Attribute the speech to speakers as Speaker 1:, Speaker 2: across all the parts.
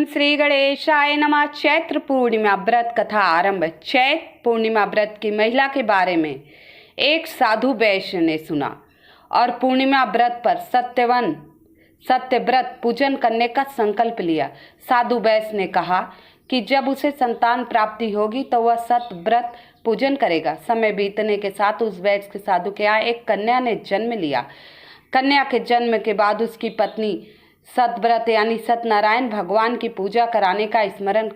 Speaker 1: ओम श्री गणेशाय नमः। चैत्र पूर्णिमा व्रत कथा आरंभ। चैत्र पूर्णिमा व्रत की महिला के बारे में एक साधु वैश्य ने सुना और पूर्णिमा व्रत पर सत्यव्रत पूजन करने का संकल्प लिया। साधु वैश्य ने कहा कि जब उसे संतान प्राप्ति होगी तो वह सत्यव्रत पूजन करेगा। समय बीतने के साथ उस वैश्य के साधु के यहाँ एक कन्या ने जन्म लिया। कन्या के जन्म के बाद उसकी पत्नी सतव्रत यानी सत्यनारायण भगवान की पूजा कराने का स्मरण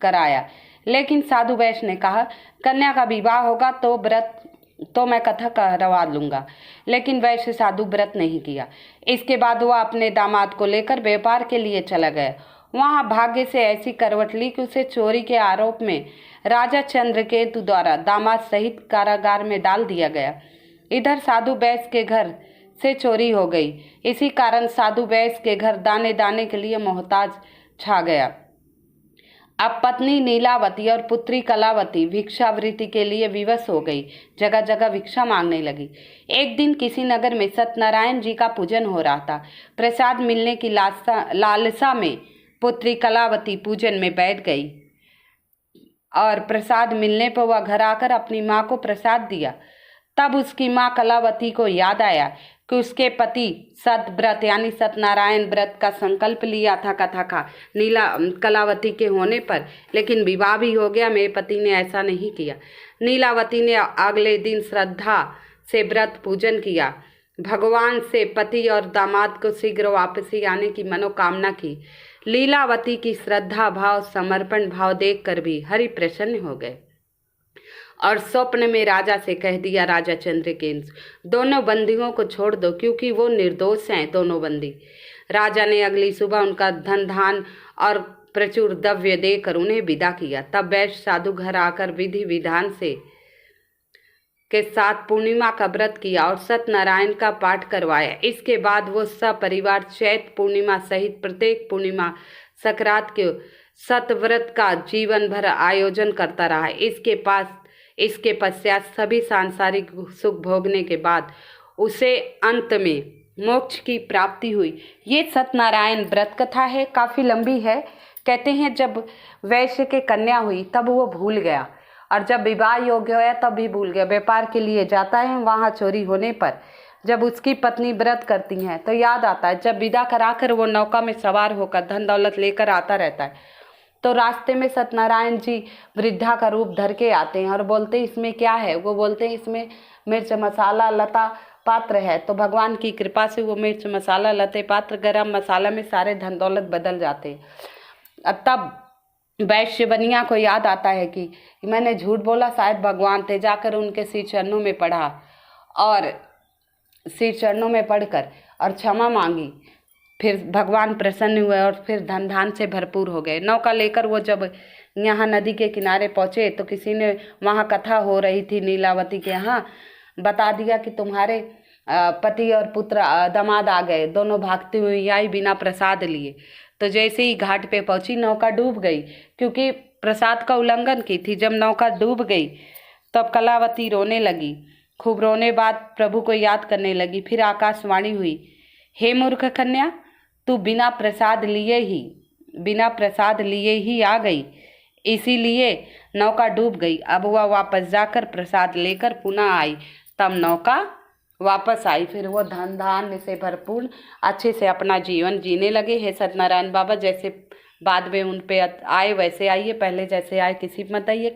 Speaker 1: कराया। लेकिन साधु वैश्य ने कहा, कन्या का विवाह होगा तो मैं कथा करवा लूंगा। लेकिन वैश्य साधु व्रत नहीं किया। इसके बाद वह अपने दामाद को लेकर व्यापार के लिए चला गया। वहां भाग्य से ऐसी करवट ली कि उसे चोरी के आरोप में राजा चंद्रकेतु द्वारा दामाद सहित कारागार में डाल दिया गया। इधर साधु वैश्य के घर से चोरी हो गई। इसी कारण साधु वैश्य के घर दाने दाने के लिए मोहताज छा गया। अब पत्नी नीलावती और पुत्री कलावती भिक्षावृत्ति के लिए विवश हो गई। जगह जगह भिक्षा मांगने लगी। एक दिन किसी नगर में सत्यनारायण जी का पूजन हो रहा था। प्रसाद मिलने की लालसा में पुत्री कलावती पूजन में बैठ गई और प्रसाद मिलने पर वह घर आकर अपनी माँ को प्रसाद दिया। तब उसकी माँ कलावती को याद आया कि उसके पति सतव्रत यानी सत्यनारायण व्रत का संकल्प लिया था कथा का कलावती के होने पर, लेकिन विवाह भी हो गया। मेरे पति ने ऐसा नहीं किया। नीलावती ने अगले दिन श्रद्धा से व्रत पूजन किया। भगवान से पति और दामाद को शीघ्र वापसी आने की मनोकामना की। लीलावती की श्रद्धा भाव समर्पण भाव देखकर भी हरि प्रसन्न हो गए और स्वप्न में राजा से कह दिया, राजा चंद्रकेतु दोनों बंदियों को छोड़ दो क्योंकि वो निर्दोष हैं दोनों बंदी। राजा ने अगली सुबह उनका धन धान और प्रचुर द्रव्य देकर उन्हें विदा किया। तब वैश्य साधु घर आकर विधि विधान से के साथ पूर्णिमा का व्रत किया और सत्यनारायण का पाठ करवाया। इसके बाद वो सपरिवार चैत्र पूर्णिमा सहित प्रत्येक पूर्णिमा संक्रांत के सतव्रत का जीवन भर आयोजन करता रहा। इसके पश्चात सभी सांसारिक सुख भोगने के बाद उसे अंत में मोक्ष की प्राप्ति हुई। ये सत्यनारायण व्रत कथा है, काफ़ी लंबी है। कहते हैं जब वैश्य के कन्या हुई तब वो भूल गया और जब विवाह योग्य हुआ तब भी भूल गया। व्यापार के लिए जाता है, वहाँ चोरी होने पर जब उसकी पत्नी व्रत करती हैं तो याद आता है। जब विदा कराकर वो नौका में सवार होकर धन दौलत लेकर आता रहता है तो रास्ते में सत्यनारायण जी वृद्धा का रूप धर के आते हैं और बोलते हैं इसमें क्या है। वो बोलते हैं इसमें मिर्च मसाला लता पात्र है। तो भगवान की कृपा से वो मिर्च मसाला लते पात्र गरम मसाला में सारे धन दौलत बदल जाते हैं। अब तब वैश्य बनिया को याद आता है कि मैंने झूठ बोला, शायद भगवान थे। जाकर उनके सिर चरणों में पढ़ा और सिर चरणों में पढ़कर और क्षमा मांगी। फिर भगवान प्रसन्न हुए और फिर धन धान से भरपूर हो गए। नौका लेकर वो जब यहाँ नदी के किनारे पहुँचे तो किसी ने, वहाँ कथा हो रही थी नीलावती के यहाँ, बता दिया कि तुम्हारे पति और पुत्र दामाद आ गए। दोनों भागते हुए आई बिना प्रसाद लिए। तो जैसे ही घाट पे पहुँची नौका डूब गई क्योंकि प्रसाद का उल्लंघन की थी। जब नौका डूब गई तब कलावती रोने लगी। खूब रोने बाद प्रभु को याद करने लगी। फिर आकाशवाणी हुई, हे मूर्ख कन्या, तू बिना प्रसाद लिए ही आ गई, इसीलिए नौका डूब गई। अब वह वापस जाकर प्रसाद लेकर पुनः आई। तब नौका वापस आई। फिर वो धन धान से भरपूर अच्छे से अपना जीवन जीने लगे। हे सत्यनारायण बाबा, जैसे बाद में उन पे आए वैसे आइए, पहले जैसे आए किसी मत आइए।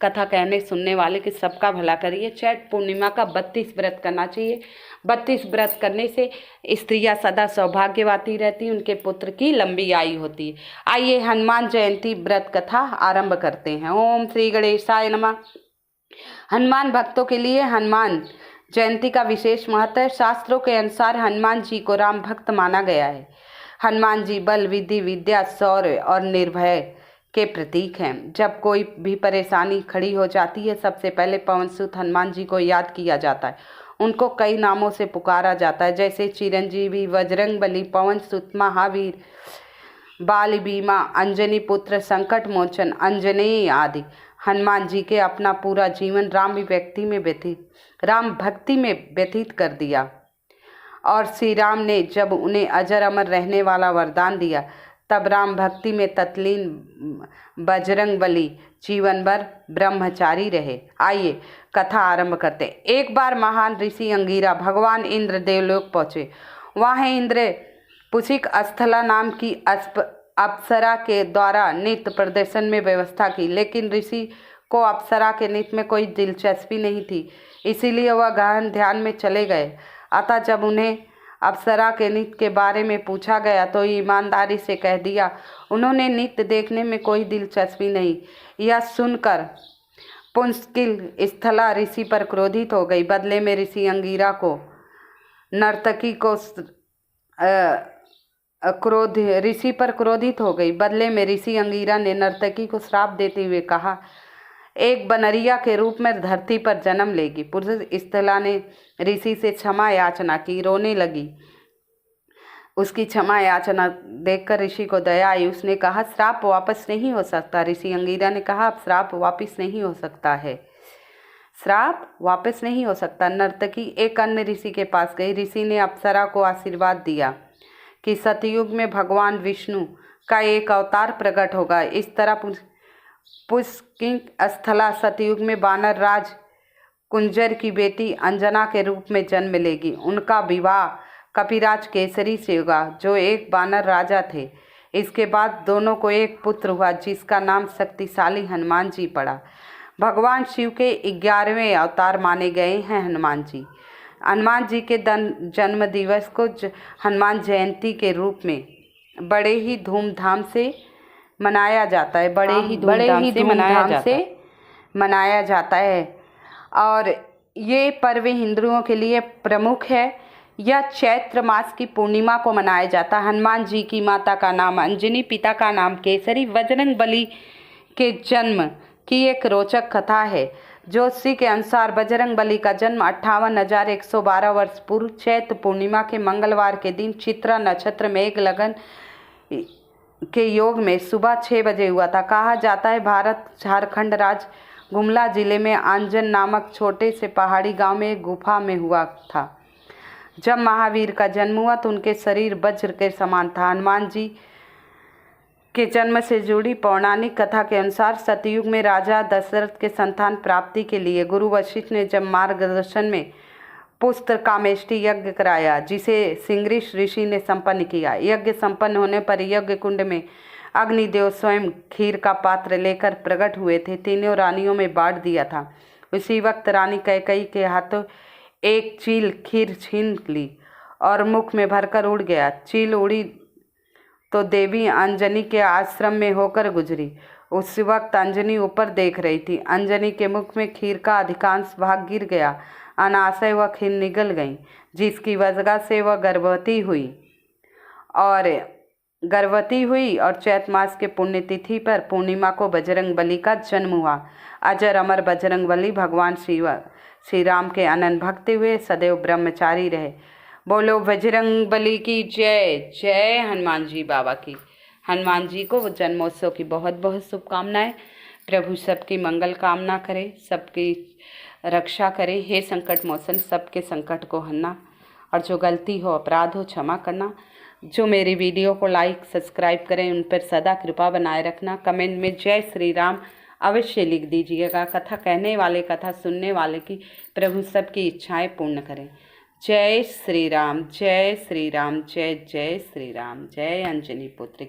Speaker 1: कथा कहने सुनने वाले की सबका भला करिए। चैत्र पूर्णिमा का 32 व्रत करना चाहिए। 32 व्रत करने से स्त्रियां सदा सौभाग्यवती रहती, उनके पुत्र की लंबी आयु होती है। आइए हनुमान जयंती व्रत कथा आरंभ करते हैं। ओम श्री गणेशाय नमः। हनुमान भक्तों के लिए हनुमान जयंती का विशेष महत्व है। शास्त्रों के अनुसार हनुमान जी को राम भक्त माना गया है। हनुमान जी बल विधि विद्या शौर्य और निर्भय के प्रतीक हैं। जब कोई भी परेशानी खड़ी हो जाती है सबसे पहले पवन सुत हनुमान जी को याद किया जाता है। उनको कई नामों से पुकारा जाता है, जैसे चिरंजीवी, बजरंगबली, पवन सुत, महावीर, बाल बीमा, अंजनी पुत्र, संकट मोचन, अंजनेय आदि। हनुमान जी के अपना पूरा जीवन राम भक्ति में व्यतीत कर दिया और श्री राम ने जब उन्हें अजर अमर रहने वाला वरदान दिया तब राम भक्ति में तत्लीन बजरंगबली जीवन भर ब्रह्मचारी रहे। आइए कथा आरंभ करते। एक बार महान ऋषि अंगिरा भगवान इंद्र देवलोक पहुँचे। वहाँ इंद्र पुशिक स्थला नाम की अप्सरा के द्वारा नृत्य प्रदर्शन में व्यवस्था की, लेकिन ऋषि को अप्सरा के नृत्य में कोई दिलचस्पी नहीं थी, इसीलिए वह गहन ध्यान में चले गए। अतः जब उन्हें अप्सरा के नृत्य के बारे में पूछा गया तो ईमानदारी से कह दिया उन्होंने नृत्य देखने में कोई दिलचस्पी नहीं। यह सुनकर पुंस्किल स्थला ऋषि पर क्रोधित हो गई। बदले में ऋषि अंगिरा को नर्तकी को ऋषि पर क्रोधित हो गई। बदले में ऋषि अंगिरा ने नर्तकी को श्राप देते हुए कहा एक बनरिया के रूप में धरती पर जन्म लेगी। पुरुष स्थला ने ऋषि से क्षमा याचना की, रोने लगी। उसकी क्षमा याचना देखकर ऋषि को दया आई। उसने कहा श्राप वापस नहीं हो सकता। ऋषि अंगिरा ने कहा अब श्राप वापस नहीं हो सकता है, श्राप वापस नहीं हो सकता। नर्तकी एक अन्य ऋषि के पास गई। ऋषि ने अप्सरा को आशीर्वाद दिया कि सतयुग में भगवान विष्णु का एक अवतार प्रकट होगा। इस तरह पुष्किंग स्थला सतयुग में वानर राज कुंजर की बेटी अंजना के रूप में जन्म लेगी। उनका विवाह कपिराज केसरी से होगा जो एक वानर राजा थे। इसके बाद दोनों को एक पुत्र हुआ जिसका नाम शक्तिशाली हनुमान जी पड़ा। भगवान शिव के 11वें अवतार माने गए हैं हनुमान जी। हनुमान जी के जन्म दिवस को हनुमान जयंती के रूप में बड़े ही धूमधाम से मनाया जाता है। बड़े ही धूमधाम से मनाया जाता है और ये पर्व हिंदुओं के लिए प्रमुख है। यह चैत्र मास की पूर्णिमा को मनाया जाता है। हनुमान जी की माता का नाम अंजनी, पिता का नाम केसरी। बजरंगबली के जन्म की एक रोचक कथा है। ज्योतिषी के अनुसार बजरंगबली का जन्म 58,112 वर्ष पूर्व चैत्र पूर्णिमा के मंगलवार के दिन चित्रा नक्षत्र में एक लगन के योग में सुबह 6 बजे हुआ था। कहा जाता है भारत झारखंड राज्य गुमला जिले में आंजन नामक छोटे से पहाड़ी गांव में एक गुफा में हुआ था। जब महावीर का जन्म हुआ तो उनके शरीर वज्र के समान था। हनुमान जी के जन्म से जुड़ी पौराणिक कथा के अनुसार सतयुग में राजा दशरथ के संतान प्राप्ति के लिए गुरु वशिष्ठ ने जब मार्गदर्शन में पुत्र कामेष्टि यज्ञ कराया जिसे सिंगरीष ऋषि ने संपन्न किया। यज्ञ संपन्न होने पर यज्ञ कुंड में अग्निदेव स्वयं खीर का पात्र लेकर प्रकट हुए थे। तीनों रानियों में बांट दिया था। उसी वक्त रानी कैकेयी के हाथों एक चील खीर छीन ली और मुख में भरकर उड़ गया। चील उड़ी तो देवी अंजनी के आश्रम में होकर गुजरी। उस वक्त अंजनी ऊपर देख रही थी। अंजनी के मुख में खीर का अधिकांश भाग गिर गया। अनाशय वह खीर निगल गई जिसकी वजह से वह गर्भवती हुई और चैत्र मास के पुण्यतिथि पर पूर्णिमा को बजरंगबली का जन्म हुआ। अजर अमर बजरंगबली भगवान श्री राम के अनन्य भक्त हुए सदैव ब्रह्मचारी रहे। बोलो बजरंगबली की जय। जय हनुमान जी बाबा की। हनुमान जी को जन्मोत्सव की बहुत बहुत शुभकामनाएं। प्रभु सबकी मंगल कामना करे, सबकी रक्षा करे। हे संकट मोचन, सबके संकट को हरना और जो गलती हो अपराध हो क्षमा करना। जो मेरी वीडियो को लाइक सब्सक्राइब करें उन पर सदा कृपा बनाए रखना। कमेंट में जय श्री राम अवश्य लिख दीजिएगा। कथा कहने वाले, कथा सुनने वाले की प्रभु सबकी इच्छाएं पूर्ण करें। जय श्री राम, जय श्री राम, जय जय श्री राम, जय अंजनी पुत्र।